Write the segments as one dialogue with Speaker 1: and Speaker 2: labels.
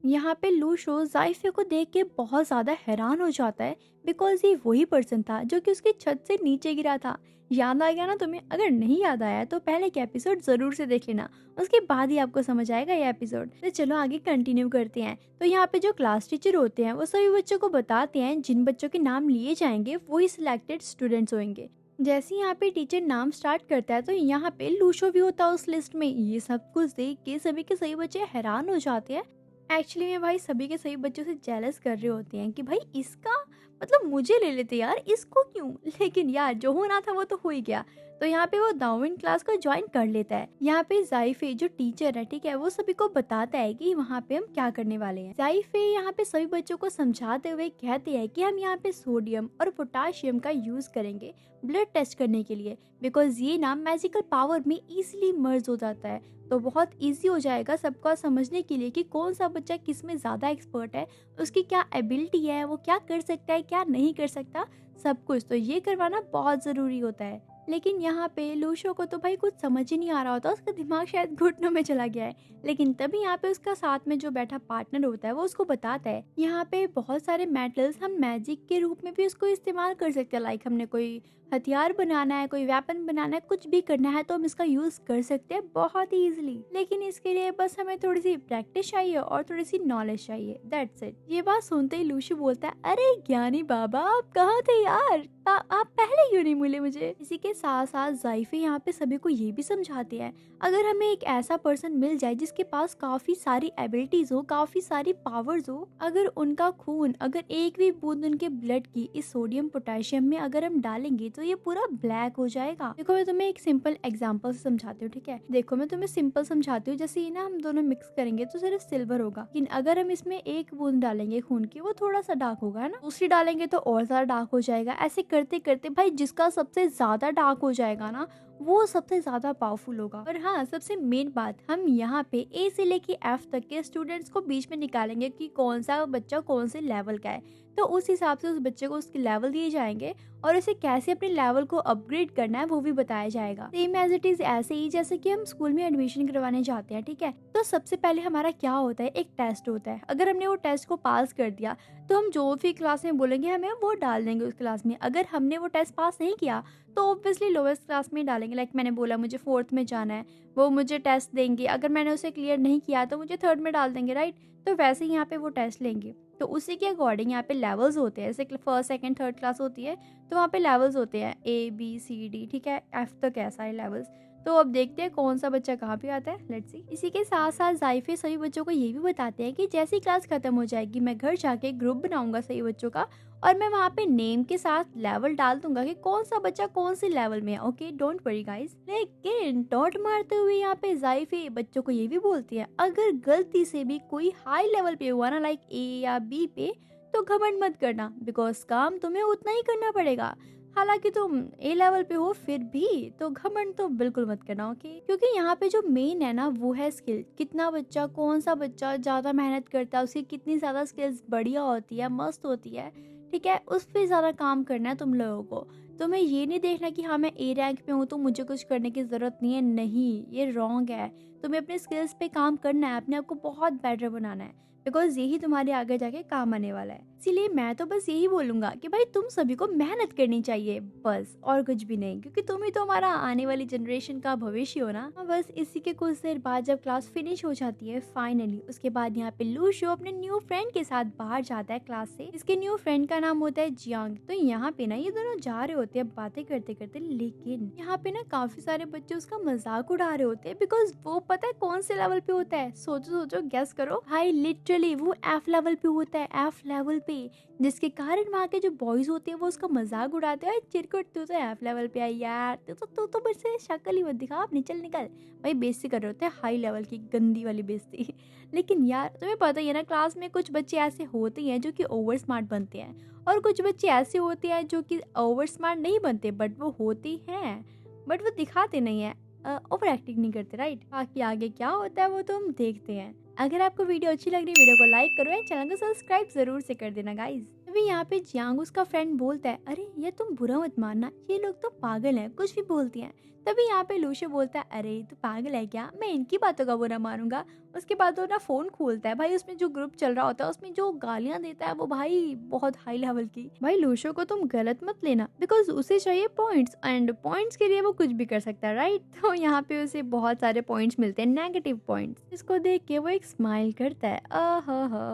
Speaker 1: यहाँ पे लूशो जाइफे को देख के बहुत ज़्यादा हैरान हो जाता है बिकॉज ये वही पर्सन था जो कि उसकी छत से नीचे गिरा था। याद आ गया ना तुम्हें? अगर नहीं याद आया तो पहले के एपिसोड ज़रूर से देख लेना, उसके बाद ही आपको समझ आएगा ये एपिसोड। तो चलो आगे कंटिन्यू करते हैं। तो यहाँ पे जो क्लास टीचर होते हैं वो सभी बच्चों को बताते हैं जिन बच्चों के नाम लिए जाएंगे वही सिलेक्टेड स्टूडेंट्स होंगे। जैसे ही यहाँ पे टीचर नाम स्टार्ट करता है तो यहाँ पे लूशो भी होता है उस लिस्ट में। ये सब कुछ देख के सभी के सभी बच्चे हैरान हो जाते हैं। एक्चुअली में भाई सभी के सभी बच्चों से जेलस कर रहे होते हैं कि भाई इसका मतलब मुझे ले लेते यार, इसको क्यों। लेकिन यार जो होना था वो तो हो ही गया। तो यहाँ पे वो दाविन क्लास को ज्वाइन कर लेता है। यहाँ पे जाइफे जो टीचर है, ठीक है, वो सभी को बताता है कि वहाँ पे हम क्या करने वाले हैं। जाइफे यहाँ पे सभी बच्चों को समझाते हुए कहते हैं कि हम यहाँ पे सोडियम और पोटाशियम का यूज करेंगे ब्लड टेस्ट करने के लिए, बिकॉज ये ना मैजिकल पावर में इजीली मर्ज हो जाता है। तो बहुत इजी हो जाएगा सबका समझने के लिए कि कौन सा बच्चा किस में ज़्यादा एक्सपर्ट है, उसकी क्या एबिलिटी है, वो क्या कर सकता है क्या नहीं कर सकता, सब कुछ। तो ये करवाना बहुत ज़रूरी होता है। लेकिन यहाँ पे लूशो को तो भाई कुछ समझ ही नहीं आ रहा होता, उसका दिमाग शायद घुटनों में चला गया है। लेकिन तभी यहाँ पे उसका साथ में जो बैठा पार्टनर होता है वो उसको बताता है यहाँ पे बहुत सारे मेटल्स हम मैजिक के रूप में भी उसको इस्तेमाल कर सकते हैं। लाइक हमने कोई हथियार बनाना है, कोई वेपन बनाना है, कुछ भी करना है तो हम इसका यूज कर सकते हैं बहुत ही इजीली। लेकिन इसके लिए बस हमें थोड़ी सी प्रैक्टिस चाहिए और थोड़ी सी नॉलेज चाहिए, दैट्स इट। ये बात सुनते ही लूशु बोलता है, अरे ज्ञानी बाबा आप कहाँ थे यार, आप पहले क्यों नहीं मिले मुझे। इसी के साथ साथ जाइफे यहाँ पे सभी को ये भी समझाते हैं अगर हमें एक ऐसा पर्सन मिल जाए जिसके पास काफी सारी एबिलिटीज हो, काफी सारी पावर्स हो, अगर उनका खून, अगर एक भी बूंद उनके ब्लड की इस सोडियम पोटेशियम में अगर हम डालेंगे तो ये पूरा ब्लैक हो जाएगा। देखो मैं तुम्हें एक सिंपल एग्जांपल से समझाती हूँ, ठीक है। देखो मैं तुम्हें सिंपल समझाती हूँ, जैसे ये ना हम दोनों मिक्स करेंगे तो सिर्फ सिल्वर होगा, लेकिन अगर हम इसमें एक बूंद डालेंगे खून की वो थोड़ा सा डार्क होगा, है ना। दूसरी डालेंगे तो और ज्यादा डार्क हो जाएगा। ऐसे करते करते भाई जिसका सबसे ज्यादा डार्क हो जाएगा ना वो सबसे ज्यादा पावरफुल होगा। और हाँ, सबसे मेन बात, हम यहाँ पे ए से लेके एफ तक के स्टूडेंट्स को बीच में निकालेंगे कि कौन सा बच्चा कौन से लेवल का है। तो उस हिसाब से उस बच्चे को उसके लेवल दिए जाएंगे और उसे कैसे अपने लेवल को अपग्रेड करना है वो भी बताया जाएगा। सेम एज इट इज ऐसे ही जैसे कि हम स्कूल में एडमिशन करवाने जाते हैं, ठीक है। तो सबसे पहले हमारा क्या होता है, एक टेस्ट होता है। अगर हमने वो टेस्ट को पास कर दिया तो हम जो भी क्लास में बोलेंगे हमें वो डाल देंगे उस क्लास में। अगर हमने वो टेस्ट पास नहीं किया तो ऑब्वियसली लोवेस्ट क्लास में डालेंगे। लाइक मैंने बोला मुझे फोर्थ में जाना है, वो मुझे टेस्ट देंगे, अगर मैंने उसे क्लियर नहीं किया तो मुझे थर्ड में डाल देंगे, राइट। तो वैसे ही यहाँ पे वो टेस्ट लेंगे। तो उसी के अकॉर्डिंग यहाँ पे लेवल्स होते हैं, जैसे फर्स्ट सेकंड थर्ड क्लास होती है तो वहाँ पे लेवल्स होते हैं A B C D, ठीक है, F तक है सारे लेवल्स। तो अब देखते हैं कौन सा बच्चा कहाँ पे आता है, लेट्स सी। इसी के साथ साथ जाइफे सभी बच्चों को ये भी बताते हैं कि जैसी क्लास खत्म हो जाएगी मैं घर जाके ग्रुप बनाऊंगा सभी बच्चों का और मैं वहाँ पे नेम के साथ लेवल डाल दूंगा कि कौन सा बच्चा कौन से लेवल में है। Okay, don't worry guys. लेकिन टॉट मारते हुए यहाँ पे जाइफे बच्चों को ये भी बोलती है अगर गलती से भी कोई हाई लेवल पे हुआ ना, लाइक A या B पे, तो घमंड मत करना, बिकॉज काम तुम्हें उतना ही करना पड़ेगा। हालांकि तुम A लेवल पे हो फिर भी, तो घमंड तो बिल्कुल मत करना, ओके। क्योंकि यहाँ पे जो मेन है ना वो है स्किल। कितना बच्चा, कौन सा बच्चा ज्यादा मेहनत करता है, उसकी कितनी ज्यादा स्किल्स बढ़िया होती है, मस्त होती है, ठीक है, उस पर ज़्यादा काम करना है तुम लोगों को। तुम्हें ये नहीं देखना कि हाँ मैं A रैंक पे हूँ तो मुझे कुछ करने की ज़रूरत नहीं है, नहीं, ये रॉन्ग है। तुम्हें अपने स्किल्स पे काम करना है, अपने आप को बहुत बेटर बनाना है, बिकॉज यही तुम्हारे आगे जाके काम आने वाला है। इसीलिए मैं तो बस यही बोलूँगा कि भाई तुम सभी को मेहनत करनी चाहिए बस, और कुछ भी नहीं, क्योंकि तुम ही तो हमारा आने वाली जनरेशन का भविष्य हो ना। बस इसी के कुछ देर बाद जब क्लास फिनिश हो जाती है फाइनली, उसके बाद यहाँ पे लूशो अपने न्यू फ्रेंड के साथ बाहर जाता है क्लास से। इसके न्यू फ्रेंड का नाम होता है जियांग। तो यहाँ पे ना ये दोनों जा रहे होते हैं बातें करते करते, लेकिन यहाँ पे ना काफी सारे बच्चे उसका मजाक उड़ा रहे होते हैं, बिकॉज वो पता है कौन से लेवल पे होता है। सोचो सोचो, गेस करो भाई, लिटरली वो F लेवल पे होता है, F लेवल पे, जिसके कारण वहाँ के जो बॉयज होते हैं वो उसका मजाक उड़ाते हैं, चिरकुट तू तो F लेवल पे आई यार, तू तो मेरे से शक्ल ही मत दिखा, आप निकल निकल। भाई बेइज्जती कर रहे होते हैं, हाई लेवल की गंदी वाली बेइज्जती। लेकिन यार तुम्हें पता ही है ना, क्लास में कुछ बच्चे ऐसे होते हैं जो कि ओवर स्मार्ट बनते हैं और कुछ बच्चे ऐसे होते हैं जो कि ओवर स्मार्ट नहीं बनते, बट वो होते हैं, बट वो दिखाते नहीं है, ओवर एक्टिंग नहीं करते, राइट। बाकी आगे क्या होता है वो तो हम देखते हैं। अगर आपको वीडियो अच्छी लग रही है वीडियो को लाइक करो एंड चैनल को सब्सक्राइब जरूर से कर देना गाइज। तभी यहाँ पे जियांग उसका फ्रेंड बोलता है, अरे ये तुम बुरा मत मानना, ये लोग तो पागल हैं, कुछ भी बोलती हैं। तभी यहाँ पे लूशो बोलता है, अरे तू पागल है क्या, मैं इनकी बातों का बुरा मानूंगा। उसके बाद वो ना फोन खोलता है भाई, उसमें जो ग्रुप चल रहा होता है उसमें जो गालियां देता है वो भाई बहुत हाई लेवल की। भाई लूशो को तुम गलत मत लेना, बिकॉज उसे चाहिए पॉइंट्स, एंड पॉइंट्स के लिए वो कुछ भी कर सकता है, राइट। तो यहाँ पे उसे बहुत सारे पॉइंट्स मिलते हैं, नेगेटिव पॉइंट्स, जिसको देख के वो एक स्माइल करता है।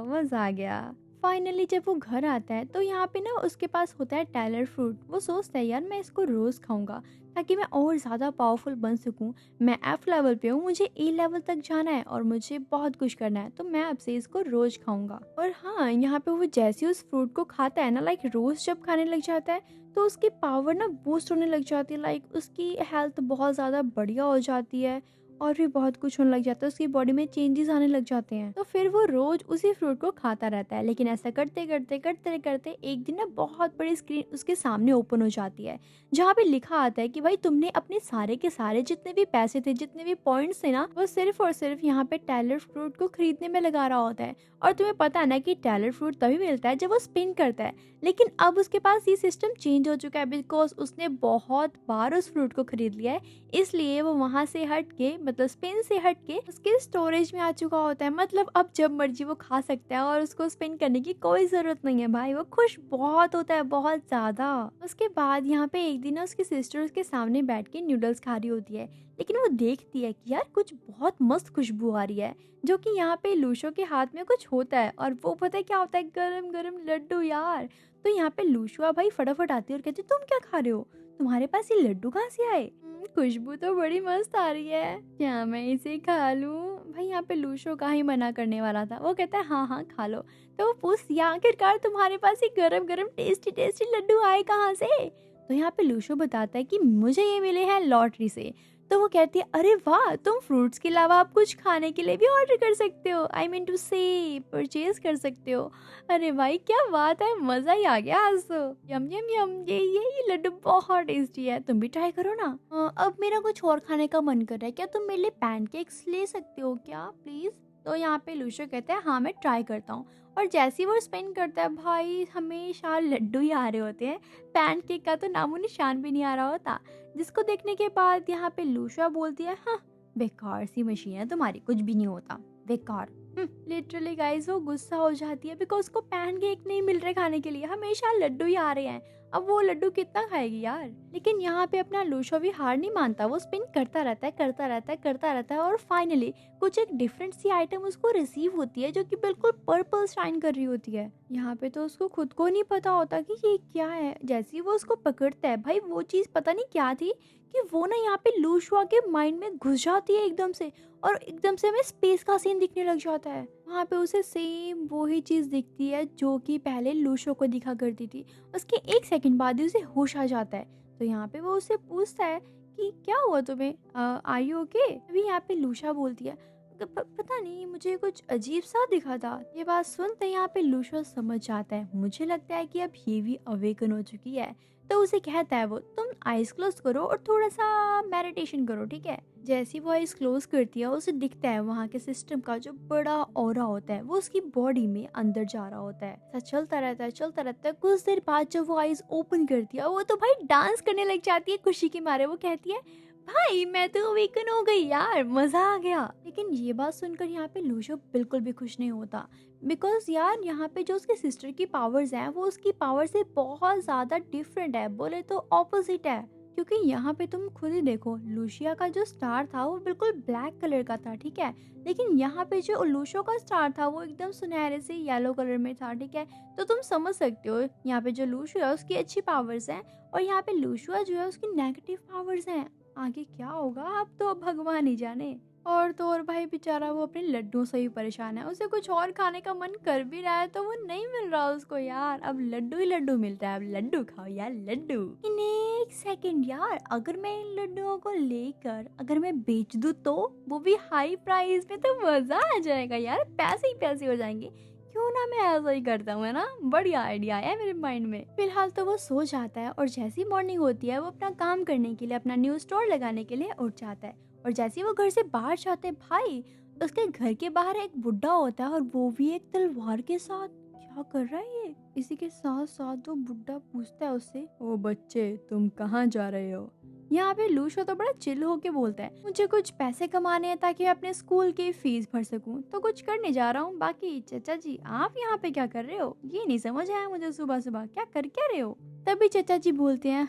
Speaker 1: मजा आ गया। फाइनली जब वो घर आता है तो यहाँ पे ना उसके पास होता है टाइलर फ्रूट। वो सोचता है, यार मैं इसको रोज खाऊंगा ताकि मैं और ज़्यादा पावरफुल बन सकूं। मैं एफ लेवल पे हूँ, मुझे ए लेवल तक जाना है और मुझे बहुत कुछ करना है, तो मैं अब से इसको रोज खाऊंगा। और हाँ, यहाँ पे वो जैसे उस फ्रूट को खाता है ना, लाइक रोज जब खाने लग जाता है तो उसकी पावर ना बूस्ट होने लग जाती है, लाइक उसकी हेल्थ बहुत ज़्यादा बढ़िया हो जाती है और भी बहुत कुछ होने लग जाता है, उसकी बॉडी में चेंजेस आने लग जाते हैं। तो फिर वो रोज उसी फ्रूट को खाता रहता है। लेकिन ऐसा करते करते करते करते एक दिन ना बहुत बड़ी स्क्रीन उसके सामने ओपन हो जाती है, जहाँ पे लिखा आता है कि भाई तुमने अपने सारे के सारे जितने भी पैसे थे, जितने भी पॉइंट्स थे ना, वो सिर्फ और सिर्फ यहाँ पे टाइलर फ्रूट को खरीदने में लगा रहा होता है। और तुम्हें पता है ना कि टाइलर फ्रूट तभी मिलता है जब वो स्पिन करता है। लेकिन अब उसके पास ये सिस्टम चेंज हो चुका है, बिकॉज उसने बहुत बार उस फ्रूट को खरीद लिया है, इसलिए वो वहां से हट के, मतलब स्पिन से हट के उसके स्टोरेज में आ चुका होता है। मतलब अब जब मर्जी वो खा सकता है और उसको स्पिन करने की कोई जरूरत नहीं है। भाई वो खुश बहुत होता है, बहुत ज्यादा। उसके बाद यहाँ पे एक दिन ना उसकी सिस्टर उसके सामने बैठ के नूडल्स खा रही होती है, लेकिन वो देखती है कि यार कुछ बहुत मस्त खुशबू आ रही है, जो कि यहाँ पे लूशो के हाथ में कुछ होता है। और वो पता है क्या होता है, गरम गरम लड्डू यार। तो यहाँ पे लूशुआ भाई फटाफट आती है और कहती है, तुम क्या खा रहे हो, तुम्हारे पास ये लड्डू कहाँ से आए? खुशबू तो बड़ी मस्त आ रही है, क्या मैं इसे खा लूं? भाई यहाँ पे लूशो का ही मना करने वाला था, वो कहता है हाँ हाँ खा लो। तो वो पूछती है, आखिरकार तुम्हारे पास ये गरम गरम टेस्टी टेस्टी लड्डू आए कहाँ से? तो यहाँ पे लूशो बताता है कि मुझे ये मिले हैं लॉटरी से। तो वो कहती है, अरे वाह, तुम फ्रूट्स के अलावा आप कुछ खाने के लिए भी ऑर्डर कर सकते हो, आई मीन टू से परचेज कर सकते हो। अरे भाई क्या बात है, मजा ही आ गया आज तो। यम यम यम, ये लड्डू बहुत टेस्टी है, तुम भी ट्राई करो ना। अब मेरा कुछ और खाने का मन कर रहा है, क्या तुम मेरे लिए पैनकेक्स ले सकते हो क्या प्लीज? तो यहाँ पे लूशो कहता है, हाँ मैं ट्राई करता हूँ। और जैसे ही वो स्पेंड करता है भाई, हमेशा लड्डू ही आ रहे होते हैं, पैनकेक का तो नामो निशान भी नहीं आ रहा होता। जिसको देखने के बाद यहाँ पे लूशा बोलती है, हाँ बेकार सी मशीन है तुम्हारी, कुछ भी नहीं होता, बेकार। लिटरली गाइस वो गुस्सा हो जाती है, बिकॉज उसको पैनकेक नहीं मिल रहे खाने के लिए, हमेशा लड्डू ही आ रहे हैं। अब वो लड्डू कितना खाएगी यार। लेकिन यहाँ पे अपना लूशो भी हार नहीं मानता, वो स्पिन करता रहता है करता रहता है करता रहता है, और फाइनली कुछ एक डिफरेंट सी आइटम उसको रिसीव होती है, जो कि बिल्कुल पर्पल शाइन कर रही होती है। यहाँ पे तो उसको खुद को नहीं पता होता कि ये क्या है। जैसे ही वो उसको पकड़ता है भाई, वो चीज़ पता नहीं क्या थी कि वो ना यहाँ पे लूशुआ के माइंड में घुस जाती है एकदम से, और एकदम से हमें स्पेस का सीन दिखने लग जाता है। वहाँ पे उसे सेम वही चीज़ दिखती है जो कि पहले लूशो को दिखा करती थी। उसके एक सेकंड बाद ही उसे होश आ जाता है। तो यहाँ पे वो उससे पूछता है कि क्या हुआ तुम्हें, आर यू ओके? अभी यहाँ पे लूशा बोलती है, पता नहीं मुझे कुछ अजीब सा दिखा था। ये बात सुनते यहाँ पे लूशा समझ जाता है, मुझे लगता है कि अब ये भी अवेकन हो चुकी है। तो उसे कहता है वो, तुम आइज क्लोज करो और थोड़ा सा मेडिटेशन करो, ठीक है? जैसी वो आइज क्लोज करती है, उसे दिखता है वहाँ के सिस्टम का जो बड़ा ऑरा होता है वो उसकी बॉडी में अंदर जा रहा होता है। ऐसा चलता रहता है चलता रहता है। कुछ देर बाद जब वो आइज ओपन करती है, वो तो भाई डांस करने लग जाती है खुशी के मारे। वो कहती है, भाई मैं तो अवेकन हो गई यार, मजा आ गया। लेकिन ये बात सुनकर यहाँ पे लूशो बिल्कुल भी खुश नहीं होता, बिकॉज यार यहाँ पे जो उसके सिस्टर की पावर्स हैं वो उसकी पावर से बहुत ज्यादा डिफरेंट है, बोले तो ऑपोजिट है। क्योंकि यहाँ पे तुम खुद ही देखो, लूशिया का जो स्टार था वो बिल्कुल ब्लैक कलर का था, ठीक है? लेकिन यहाँ पे जो लूशो का स्टार था वो एकदम सुनहरे से येलो कलर में था, ठीक है? तो तुम समझ सकते हो यहाँ पे जो लूशो है उसकी अच्छी पावर्स हैं, और यहाँ पे लूशुआ जो है उसकी नेगेटिव पावर्स हैं। आगे क्या होगा अब तो भगवान ही जाने। और तो और भाई बेचारा वो अपने लड्डू से ही परेशान है, उसे कुछ और खाने का मन कर भी रहा है तो वो नहीं मिल रहा उसको यार। अब लड्डू ही लड्डू मिलता है, अब लड्डू खाओ यार लड्डू। इन एक सेकंड यार, अगर मैं इन लड्डुओं को लेकर अगर मैं बेच दूं तो, वो भी हाई प्राइस में, तो मजा आ जाएगा यार, पैसे ही पैसे हो जाएंगे। क्यों ना मैं ऐसा ही करता हूँ, है ना? बढ़िया आइडिया है मेरे माइंड में। फिलहाल तो वो सो जाता है, और जैसी मॉर्निंग होती है वो अपना काम करने के लिए, अपना न्यू स्टोर लगाने के लिए उठ जाता है। और जैसे ही वो घर से बाहर जाते हैं भाई, उसके घर के बाहर एक बुड्ढा होता है, और वो भी एक तलवार के साथ। क्या कर रहा है ये? इसी के साथ साथ वो बुड्ढा पूछता है उससे, ओ बच्चे तुम कहाँ जा रहे हो? यहाँ पे लूशो तो बड़ा चिल होके बोलता है, मुझे कुछ पैसे कमाने हैं ताकि मैं अपने स्कूल की फीस भर सकूं, तो कुछ करने जा रहा हूँ। बाकी चचा जी आप यहाँ पे क्या कर रहे हो? ये नहीं समझ आया मुझे, सुबह सुबह क्या कर क्या रहे हो? तभी चचा जी बोलते हैं,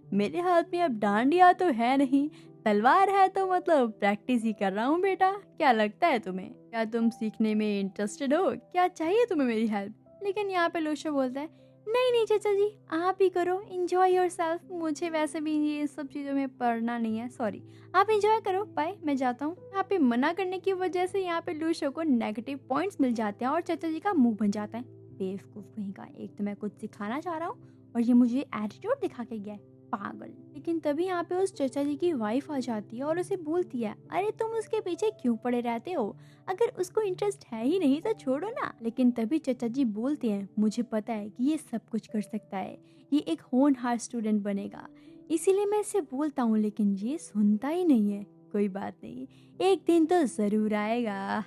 Speaker 1: मेरे हाथ में अब डांडिया तो है नहीं, तलवार है, तो मतलब प्रैक्टिस ही कर रहा हूँ बेटा। क्या लगता है तुम्हें? क्या तुम सीखने में इंटरेस्टेड हो? क्या चाहिए तुम्हें मेरी हेल्प? लेकिन यहाँ पे लूशो बोलता है, नहीं नहीं चाचा जी आप ही करो, एंजॉय योरसेल्फ, मुझे वैसे भी ये सब चीज़ों में पढ़ना नहीं है, सॉरी, आप एंजॉय करो, बाय, मैं जाता हूँ। यहाँ पे मना करने की वजह से यहाँ पे लूशो को नेगेटिव पॉइंट्स मिल जाते हैं और चाचा जी का मुंह बन जाता है। बेवकूफ़ कहीं का, एक तो मैं कुछ सिखाना चाह रहा हूँ और ये मुझे एटीट्यूड दिखा के गया है, पागल। लेकिन तभी यहाँ पे उस चाचा जी की वाइफ आ जाती है और उसे बोलती है, अरे तुम उसके पीछे क्यों पड़े रहते हो? अगर उसको इंटरेस्ट है ही नहीं तो छोड़ो ना। लेकिन तभी चाचा जी बोलते हैं, मुझे पता है कि ये सब कुछ कर सकता है, ये एक होनहार स्टूडेंट बनेगा, इसीलिए मैं इसे बोलता हूँ, लेकिन ये सुनता ही नहीं है। कोई बात नहीं, एक दिन तो जरूर आएगा।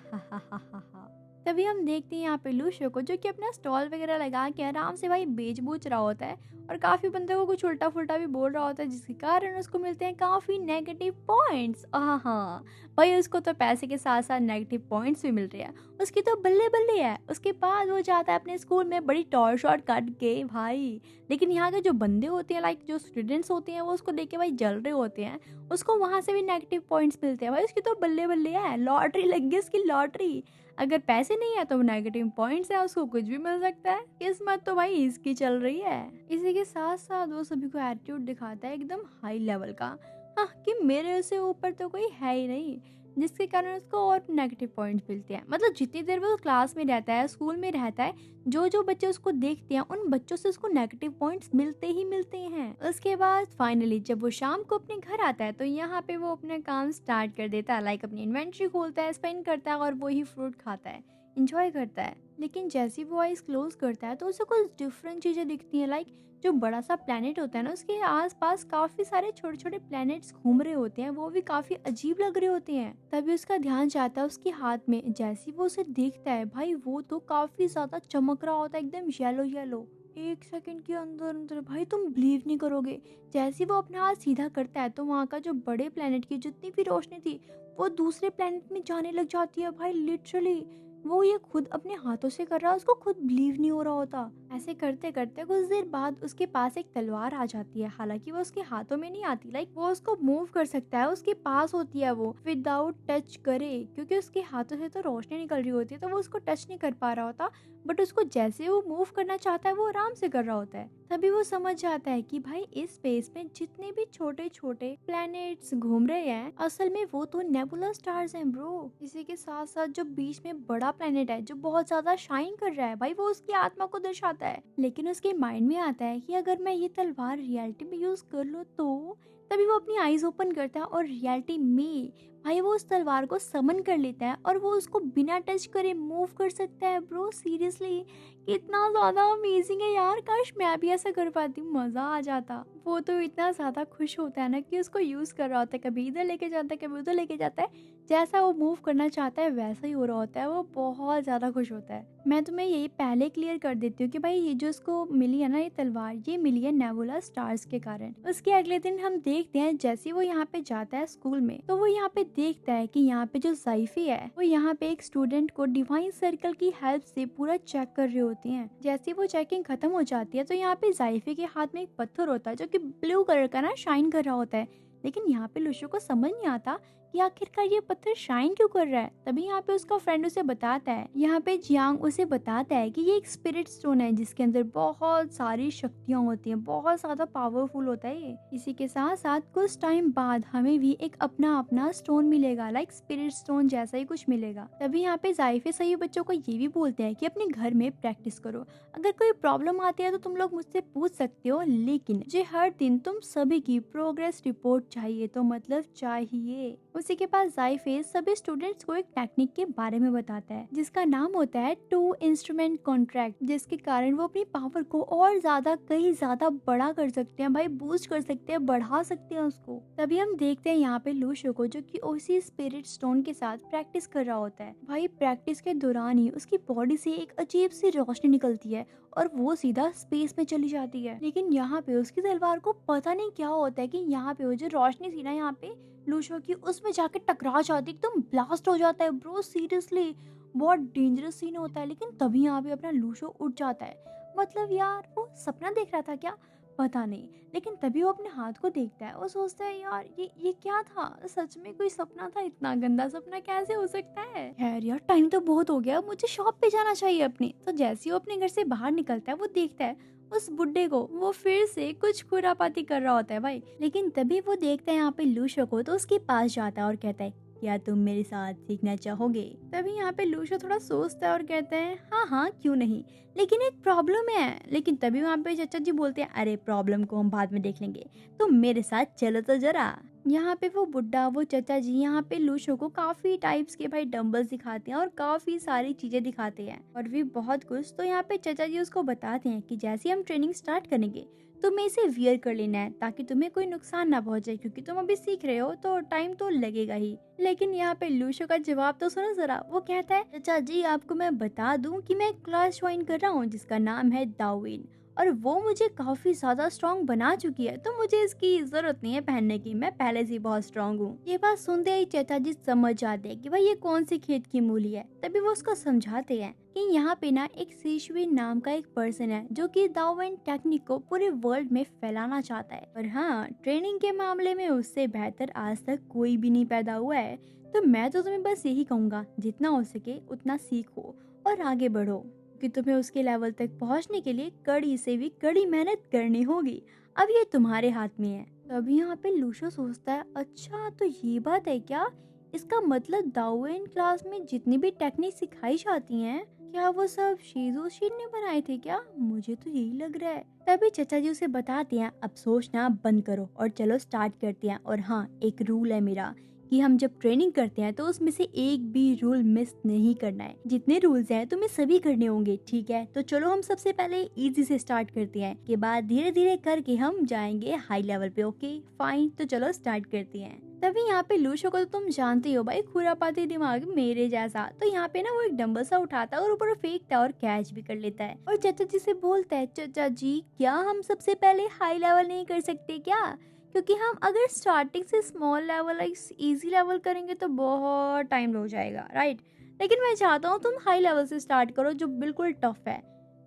Speaker 1: तभी हम देखते हैं यहाँ पे लूशो को, जो कि अपना स्टॉल वगैरह लगा के आराम से भाई बेच बूच रहा होता है और काफी बंदों को कुछ उल्टा फुल्टा भी बोल रहा होता है, जिसके कारण उसको मिलते हैं काफी नेगेटिव पॉइंट्स। हाँ भाई, उसको तो पैसे के साथ साथ नेगेटिव पॉइंट्स भी मिल रहे हैं, उसकी तो बल्ले बल्ले है। उसके बाद वो जाता है अपने स्कूल में बड़ी टॉर शॉट काट के भाई, लेकिन यहाँ के जो बंदे होते हैं, लाइक जो स्टूडेंट्स होते हैं, वो उसको देख के भाई जल रहे होते हैं, उसको वहां से भी नेगेटिव पॉइंट्स मिलते हैं। भाई उसकी तो बल्ले बल्ले है, लॉटरी लग गई उसकी, लॉटरी। अगर पैसे नहीं है तो नेगेटिव पॉइंट्स है, उसको कुछ भी मिल सकता है। किस्मत तो भाई इसकी चल रही है। इसी के साथ साथ वो सभी को एटीट्यूड दिखाता है एकदम हाई लेवल का, हाँ, कि मेरे से ऊपर तो कोई है ही नहीं, जिसके कारण उसको और नेगेटिव पॉइंट्स मिलते हैं। मतलब जितनी देर वो क्लास में रहता है, स्कूल में रहता है, जो जो बच्चे उसको देखते हैं उन बच्चों से उसको नेगेटिव पॉइंट्स मिलते ही मिलते हैं। उसके बाद फाइनली जब वो शाम को अपने घर आता है तो यहाँ पे वो अपना काम स्टार्ट कर देता है, लाइक अपनी इन्वेंट्री खोलता है, स्पेंड करता है और वही फ्रूट खाता है, इंजॉय करता है। लेकिन जैसे ही वो आइज क्लोज करता है तो उसे कुछ डिफरेंट चीजें दिखती हैं, लाइक जो बड़ा सा प्लेनेट होता है ना, उसके आसपास काफी सारे छोटे छोटे प्लैनेट्स घूम रहे होते हैं, वो भी काफी अजीब लग रहे होते हैं। तभी उसका ध्यान जाता है उसके हाथ में, जैसे वो उसे देखता है भाई वो तो काफी ज्यादा चमक रहा होता है, एकदम येलो येलो। एक सेकंड के अंदर अंदर भाई तुम बिलीव नहीं करोगे, जैसे वो अपना हाथ सीधा करता है तो वहाँ का जो बड़े प्लेनेट की जितनी भी रोशनी थी वो दूसरे प्लेनेट में जाने लग जाती है। भाई लिटरली वो ये खुद अपने हाथों से कर रहा है, उसको खुद बिलीव नहीं हो रहा होता। ऐसे करते करते कुछ देर बाद उसके पास एक तलवार आ जाती है, हालांकि वो उसके हाथों में नहीं आती, लाइक वो उसको मूव कर सकता है, उसके पास होती है वो विदाउट टच करे, क्योंकि उसके हाथों से तो रोशनी निकल रही होती है तो वो उसको टच नहीं कर पा रहा होता, बट उसको जैसे वो मूव करना चाहता है वो आराम से कर रहा होता है। तभी वो समझ जाता है कि भाई इस स्पेस में जितने भी छोटे छोटे प्लैनेट्स घूम रहे हैं असल में वो तो नेबुला स्टार्स हैं ब्रो। इसी के साथ साथ जो बीच में बड़ा प्लैनेट है जो बहुत ज्यादा शाइन कर रहा है, भाई वो उसकी आत्मा को दर्शाता है। लेकिन उसके माइंड में आता है कि अगर मैं ये तलवार रियलिटी में यूज कर लूँ तो, तभी वो अपनी आईज ओपन करता है और रियलिटी में भाई वो उस तलवार को समन कर लेता है और वो उसको बिना टच करे मूव कर सकता है। ब्रो सीरियसली कितना ज्यादा अमेजिंग है यार, काश मैं भी ऐसा कर पाती, मजा आ जाता। वो तो इतना ज्यादा खुश होता है ना कि उसको यूज कर रहा होता है, कभी इधर लेके जाता है कभी उधर लेके जाता है, जैसा वो मूव करना चाहता है वैसा ही हो रहा होता है, वो बहुत ज्यादा खुश होता है। मैं तुम्हें यही पहले क्लियर कर देती हूँ कि भाई ये जो उसको मिली है ना ये तलवार, ये मिली है नेबुला स्टार्स के कारण। उसके अगले दिन हम देखते हैं जैसे वो यहाँ पे जाता है स्कूल में तो वो यहाँ पे देखता है कि यहाँ पे जो ज़ाइफी है वो यहाँ पे एक स्टूडेंट को डिवाइन सर्कल की हेल्प से पूरा चेक कर रही होती हैं। जैसे वो चेकिंग खत्म हो जाती है तो यहाँ पे ज़ाइफी के हाथ में एक पत्थर होता है जो कि ब्लू कलर का ना शाइन कर रहा होता है। लेकिन यहाँ पे लुशो को समझ नहीं आता कि आखिरकार ये पत्थर शाइन क्यों कर रहा है। तभी यहाँ पे उसका फ्रेंड उसे बताता है, यहाँ पे जियांग उसे बताता है कि ये एक स्पिरिट स्टोन है जिसके अंदर बहुत सारी शक्तियाँ होती हैं, बहुत ज्यादा पावरफुल होता है ये। इसी के साथ साथ कुछ टाइम बाद हमें भी एक अपना अपना स्टोन मिलेगा, लाइक स्पिरिट स्टोन जैसा ही कुछ मिलेगा। तभी यहाँ पे ज़ाइफे सही बच्चों को ये भी बोलते हैं कि अपने घर में प्रैक्टिस करो, अगर कोई प्रॉब्लम आती है तो तुम लोग मुझसे पूछ सकते हो, लेकिन मुझे हर दिन तुम सभी की प्रोग्रेस रिपोर्ट चाहिए, तो मतलब चाहिए। उसी के पास जाइफे सभी स्टूडेंट्स को एक टेक्निक के बारे में बताता है जिसका नाम होता है टू इंस्ट्रूमेंट कॉन्ट्रैक्ट, जिसके कारण वो अपनी पावर को और ज्यादा कहीं ज्यादा बड़ा कर सकते हैं भाई, बूस्ट कर सकते हैं, बढ़ा सकते हैं उसको। तभी हम देखते हैं यहाँ पे लूशो को जो कि उसी स्पिरिट स्टोन के साथ प्रैक्टिस कर रहा होता है। भाई प्रैक्टिस के दौरान ही उसकी बॉडी से एक अजीब सी रोशनी निकलती है और वो सीधा स्पेस में चली जाती है। लेकिन यहाँ पे उसकी तलवार को पता नहीं क्या होता है कि यहाँ पे वो जो रोशनी थी ना यहाँ पे लूशो की, उसमें जाके टकरा जाती, एकदम ब्लास्ट हो जाता है। ब्रो सीरियसली बहुत डेंजरस सीन होता है। लेकिन तभी यहाँ पे अपना लूशो उठ जाता है। मतलब यार वो सपना देख रहा था क्या, पता नहीं। लेकिन तभी वो अपने हाथ को देखता है और सोचता है यार ये क्या था, सच में कोई सपना था, इतना गंदा सपना कैसे हो सकता है। खैर यार टाइम तो बहुत हो गया, मुझे शॉप पे जाना चाहिए अपनी। तो जैसे ही वो अपने घर से बाहर निकलता है वो देखता है उस बुड्ढे को, वो फिर से कुछ खुरापाती कर रहा होता है भाई। लेकिन तभी वो देखता है यहाँ पे लूशो को, तो उसके पास जाता है और कहता है क्या तुम मेरे साथ सीखना चाहोगे। तभी यहाँ पे लूशो थोड़ा सोचता है और कहता है हाँ हाँ क्यों नहीं, लेकिन एक प्रॉब्लम है। लेकिन तभी वहाँ पे चाचा जी बोलते हैं अरे प्रॉब्लम को हम बाद में देख लेंगे, तुम मेरे साथ चलो तो जरा। यहाँ पे वो बुड्ढा वो चाचा जी यहाँ पे लूशो को काफी टाइप्स के भाई डंबल्स दिखाते हैं और काफी सारी चीजें दिखाते हैं और भी बहुत कुछ। तो यहाँ पे चाचा जी उसको बताते हैं कि जैसे हम ट्रेनिंग स्टार्ट करेंगे तुम्हें इसे वियर कर लेना है ताकि तुम्हें कोई नुकसान ना पहुंचे, क्योंकि तुम अभी सीख रहे हो तो टाइम तो लगेगा ही। लेकिन यहाँ पे लूशो का जवाब तो सुनो जरा। वो कहता है चाचा जी आपको मैं बता दूं कि मैं क्लास ज्वाइन कर रहा हूँ जिसका नाम है दाविन, और वो मुझे काफी ज्यादा स्ट्रॉन्ग बना चुकी है, तो मुझे इसकी जरूरत नहीं है पहनने की, मैं पहले से ही बहुत स्ट्रॉन्ग हूँ। ये बात सुनते ही चाचा जी समझ जाते हैं कि भाई ये कौन सी खेत की मूली है। तभी वो उसको समझाते हैं कि यहाँ पे ना एक सीशविन नाम का एक पर्सन है जो कि दाविन टेक्निक को पूरे वर्ल्ड में फैलाना चाहता है। और हाँ ट्रेनिंग के मामले में उससे बेहतर आज तक कोई भी नहीं पैदा हुआ है। तो मैं तो तुम्हें बस यही कहूँगा जितना हो सके उतना सीखो और आगे बढ़ो, कि तुम्हें उसके लेवल तक पहुंचने के लिए कड़ी से भी कड़ी मेहनत करनी होगी। अब ये तुम्हारे हाथ में है। तभी यहाँ पे लूशो सोचता है अच्छा तो ये बात है क्या, इसका मतलब दाविन क्लास में जितनी भी टेक्निक सिखाई जाती हैं क्या वो सब शीजोशीन ने बनाए थे क्या, मुझे तो यही लग रहा है। तभी चाचा जी उसे बताते हैं अब सोचना बंद करो और चलो स्टार्ट करते हैं। और हाँ एक रूल है मेरा कि हम जब ट्रेनिंग करते हैं तो उसमें से एक भी रूल मिस नहीं करना है। जितने रूल्स हैं तुम्हें सभी करने होंगे, ठीक है। तो चलो हम सबसे पहले इजी से स्टार्ट करते हैं, के बाद धीरे धीरे करके हम जाएंगे हाई लेवल पे। ओके फाइन, तो चलो स्टार्ट करते हैं। तभी यहाँ पे लूशो को तो तुम जानते हो भाई, खुरापाती दिमाग मेरे जैसा। तो यहाँ पे ना वो एक डंबल सा उठाता है और ऊपर फेंकता है और कैच भी कर लेता है और चाचा जी से बोलता है चाचा जी क्या हम सबसे पहले हाई लेवल नहीं कर सकते क्या, क्योंकि हम अगर स्टार्टिंग से स्मॉल लेवल इजी लेवल करेंगे तो बहुत टाइम हो जाएगा, राइट। लेकिन मैं चाहता हूँ तुम हाई लेवल से स्टार्ट करो जो बिल्कुल टफ है।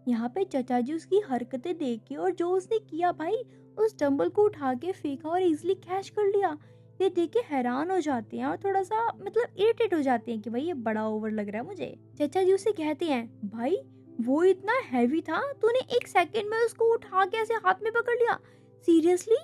Speaker 1: यहाँ पे चाचा जी उसकी हरकतें देख के और जो उसने किया भाई, उस डंबल को उठा के फेंका और इजिली कैच कर लिया, ये देख के हैरान हो जाते हैं और थोड़ा सा मतलब इरिटेट हो जाते हैं कि भाई ये बड़ा ओवर लग रहा है मुझे। चाचा जी उसे कहते हैं भाई वो इतना हैवी था, तूने एक सेकंड में उसको उठा के ऐसे हाथ में पकड़ लिया, सीरियसली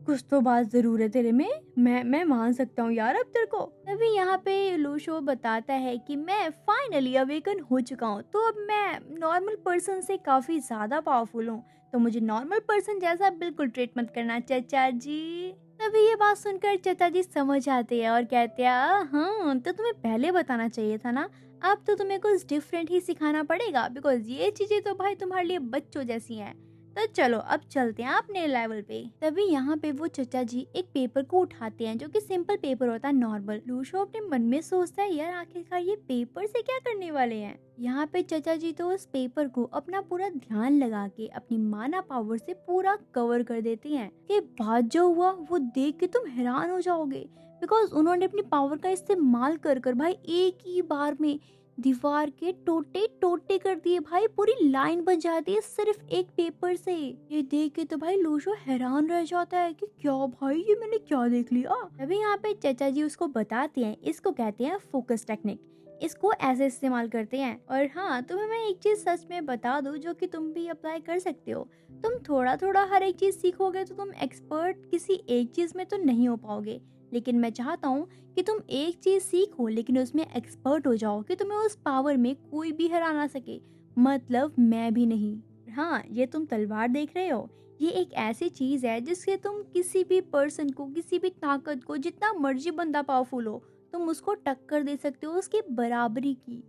Speaker 1: कुछ तो बात जरूर है तेरे में, मैं मान सकता हूँ यार अब तेरे को। तभी यहाँ पे लूशो बताता है कि मैं फाइनली अवेकन हो चुका हूँ, तो अब मैं नॉर्मल पर्सन से काफी ज्यादा पावरफुल हूँ, तो मुझे नॉर्मल पर्सन जैसा बिल्कुल ट्रीट मत करना चाचा जी। तभी ये बात सुनकर चाचा जी समझ आते हैं और कहते हैं हाँ तो तुम्हें पहले बताना चाहिए था ना, अब तो तुम्हें कुछ डिफरेंट ही सिखाना पड़ेगा, बिकॉज ये चीजें तो भाई तुम्हारे लिए बच्चों जैसी हैं। तो चलो अब चलते हैं अपने लेवल पे। तभी यहाँ पे वो चचा जी एक पेपर को उठाते हैं जो कि सिंपल पेपर होता है नॉर्मल। लूशो अपने मन में सोचता है यार आखिरकार ये पेपर से क्या करने वाले हैं। यहाँ पे चचा जी तो उस पेपर को अपना पूरा ध्यान लगा के अपनी माना पावर से पूरा कवर कर देते हैं। ये बात जो हुआ वो देख के तुम हैरान हो जाओगे, बिकॉज उन्होंने अपनी पावर का इस्तेमाल कर कर भाई एक ही बार में दीवार के टोटे टोटे कर दिए भाई, पूरी लाइन बन जाती है सिर्फ एक पेपर से। ये देख के तो भाई लूशो हैरान रह जाता है कि क्या भाई ये मैंने क्या देख लिया। तभी यहाँ पे चाचा जी उसको बताते हैं इसको कहते हैं फोकस टेक्निक, इसको ऐसे इस्तेमाल करते हैं। और हाँ तुम्हें मैं एक चीज सच में बता दूं जो कि तुम भी अप्लाई कर सकते हो, तुम थोड़ा थोड़ा हर एक चीज सीखोगे तो तुम एक्सपर्ट किसी एक चीज में तो नहीं हो पाओगे, लेकिन मैं चाहता हूँ कि तुम एक चीज सीखो लेकिन उसमें एक्सपर्ट हो जाओ कि तुम्हें उस पावर में कोई भी हरा ना सके, मतलब मैं भी नहीं। हाँ ये तुम तलवार देख रहे हो, ये एक ऐसी चीज़ है जिससे तुम किसी भी पर्सन को, किसी भी ताकत को, जितना मर्जी बंदा पावरफुल हो, तुम उसको टक्कर दे सकते हो उसकी बराबरी की।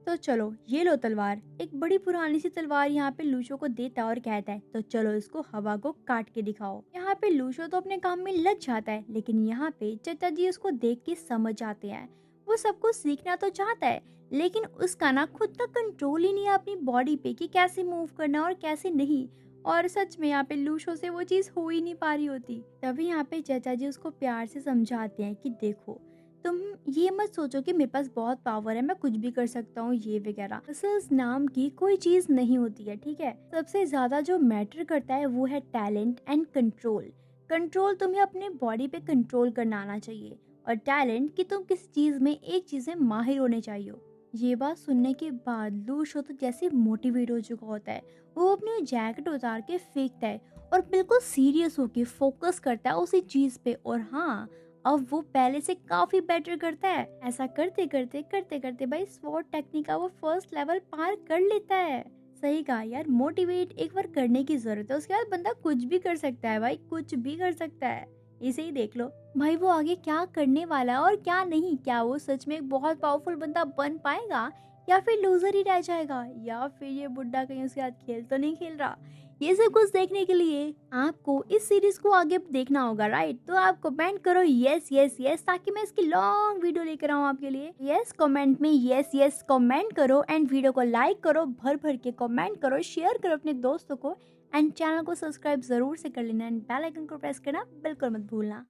Speaker 1: तो चलो ये लो तलवार। एक बड़ी पुरानी सी तलवार यहाँ पे लूशो को देता है और कहता है तो चलो इसको हवा को काट के दिखाओ। यहाँ पे लूशो तो अपने काम में लग जाता है, लेकिन यहाँ पे चचा जी उसको देख के समझ आते हैं। वो सब कुछ सीखना तो चाहता है, लेकिन उसका ना खुद का कंट्रोल ही नहीं है अपनी बॉडी पे कि कैसे मूव करना और कैसे नहीं। और सच में यहाँ पे लूशो से वो चीज़ हो ही नहीं पा रही होती। तभी यहाँ पे चाचा जी उसको प्यार से समझाते हैं कि देखो, तुम ये मत सोचो कि मेरे पास बहुत पावर है, मैं कुछ भी कर सकता हूँ ये वगैरह। मसल्स नाम की कोई चीज़ नहीं होती है, ठीक है। सबसे ज़्यादा जो मैटर करता है वो है टैलेंट एंड कंट्रोल। कंट्रोल तुम्हें अपने बॉडी पे कंट्रोल करना आना चाहिए, और टैलेंट कि तुम किसी चीज़ में एक चीज़ में माहिर होने चाहिए। ये बात सुनने के बाद लूशो तो जैसे मोटिवेट हो चुका होता है। वो अपनी जैकेट उतार के फेंकता है और बिल्कुल सीरियस होके फोकस करता है उसी चीज़ पे। और हाँ, अब वो पहले से काफी बेटर करता है। ऐसा करते करते भाई स्वॉर्ड टेक्निक का वो फर्स्ट लेवल पार कर लेता है। सही कहा यार, मोटिवेट एक बार करने की जरूरत है, उसके बाद बंदा कुछ भी कर सकता है भाई, कुछ भी कर सकता है। इसे ही देख लो भाई, वो आगे क्या करने वाला है और क्या नहीं। क्या वो सच में एक बहुत पावरफुल बंदा बन पाएगा, या फिर लूजर ही रह जाएगा, या फिर ये बुड्ढा कहीं उसके साथ खेल तो नहीं खेल रहा। ये सब कुछ देखने के लिए आपको इस सीरीज को आगे देखना होगा, राइट। तो आप कमेंट करो यस यस यस, ताकि मैं इसकी लॉन्ग वीडियो लेकर आऊँ आपके लिए। यस कमेंट में यस यस कमेंट करो, एंड वीडियो को लाइक करो, भर भर के कमेंट करो, शेयर करो अपने दोस्तों को, एंड चैनल को सब्सक्राइब जरूर से कर लेना, एंड बेल आइकन को प्रेस करना बिल्कुल मत भूलना।